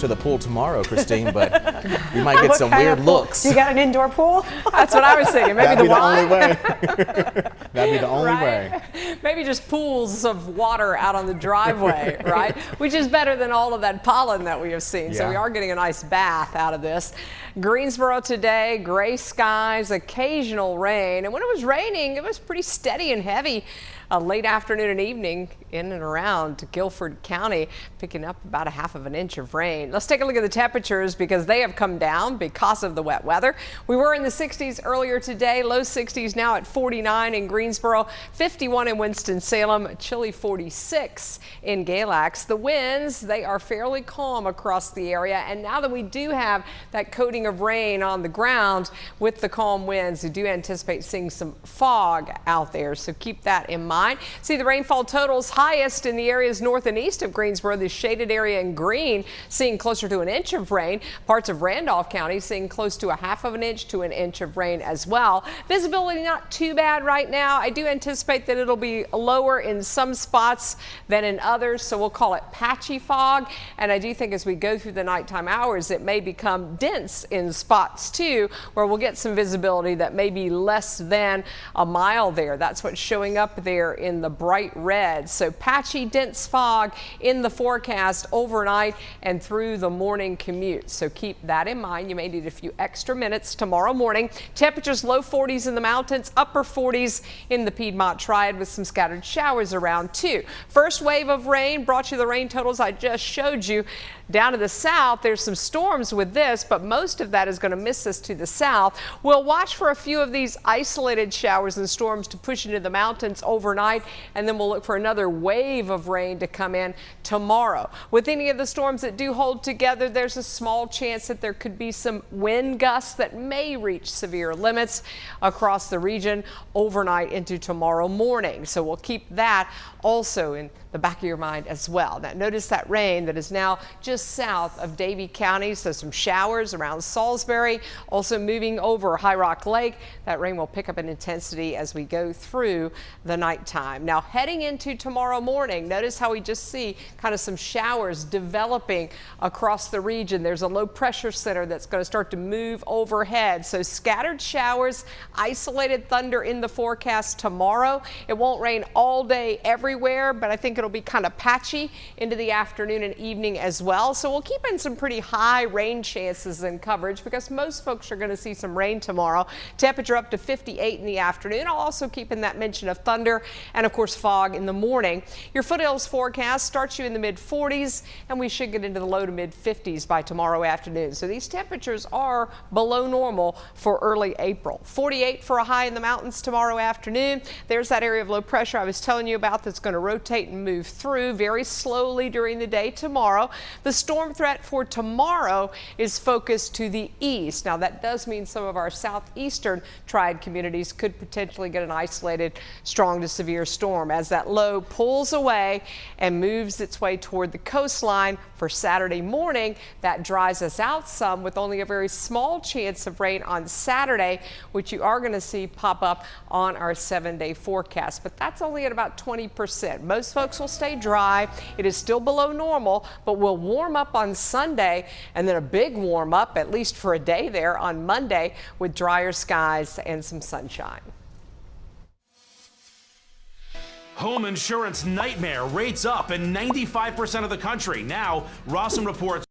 to the pool tomorrow, Christine, but we might get some weird looks. You got an indoor pool? That's what I was thinking. Maybe That'd be the only way. That'd be the only way. Maybe just pools of water out on the driveway, right? Which is better than all of that pollen that we have seen. So we are getting a nice bath out of this. Greensboro today, gray skies, occasional rain. And when it was raining, it was pretty steady and heavy. Late afternoon and evening in and around Guilford County, picking up about a half of an inch of rain. Let's take a look at the temperatures because they have come down because of the wet weather. We were in the 60s earlier today, low 60s now at 49 in Greensboro, 51 in Winston-Salem, chilly 46 in Galax. The winds, they are fairly calm across the area, and now that we do have that coating of rain on the ground with the calm winds, we do anticipate seeing some fog out there, so keep that in mind. See the rainfall totals highest in the areas north and east of Greensboro, the shaded area in green, seeing closer to an inch of rain. Parts of Randolph County seeing close to a half of an inch to an inch of rain as well. Visibility not too bad right now. I do anticipate that it'll be lower in some spots than in others, so we'll call it patchy fog. And I do think as we go through the nighttime hours, it may become dense in spots too, where we'll get some visibility that may be less than a mile there. That's what's showing up there in the bright red. So patchy, dense fog in the forecast overnight and through the morning commute. So keep that in mind. You may need a few extra minutes tomorrow morning. Temperatures low 40s in the mountains, upper 40s in the Piedmont Triad with some scattered showers around too. First wave of rain brought you the rain totals I just showed you. Down to the south, there's some storms with this, but most of that is going to miss us to the south. We'll watch for a few of these isolated showers and storms to push into the mountains overnight, and then we'll look for another wave of rain to come in tomorrow. With any of the storms that do hold together, there's a small chance that there could be some wind gusts that may reach severe limits across the region overnight into tomorrow morning. So we'll keep that also in the back of your mind as well. Now notice that rain that is now just south of Davie County, so some showers around Salisbury, also moving over High Rock Lake. That rain will pick up in intensity as we go through the nighttime. Now heading into tomorrow morning, notice how we just see kind of some showers developing across the region. There's a low pressure center that's going to start to move overhead. So scattered showers, isolated thunder in the forecast tomorrow. It won't rain all day everywhere, but I think it'll be kind of patchy into the afternoon and evening as well. So we'll keep in some pretty high rain chances and coverage because most folks are going to see some rain tomorrow. Temperature up to 58 in the afternoon. I'll also keep in that mention of thunder and of course fog in the morning. Your foothills forecast starts you in the mid 40s and we should get into the low to mid 50s by tomorrow afternoon. So these temperatures are below normal for early April. 48 for a high in the mountains tomorrow afternoon. There's that area of low pressure I was telling you about that's going to rotate and move through very slowly during the day tomorrow. The storm threat for tomorrow is focused to the east. Now that does mean some of our southeastern Triad communities could potentially get an isolated strong to severe storm as that low pulls away and moves its way toward the coastline for Saturday morning. That dries us out some with only a very small chance of rain on Saturday, which you are going to see pop up on our 7-day forecast. But that's only at about 20%. Most folks will stay dry. It is still below normal, but will warm up on Sunday and then a big warm up, at least for a day there on Monday with drier skies and some sunshine. Home insurance nightmare, rates up in 95% of the country. Now, Rawson reports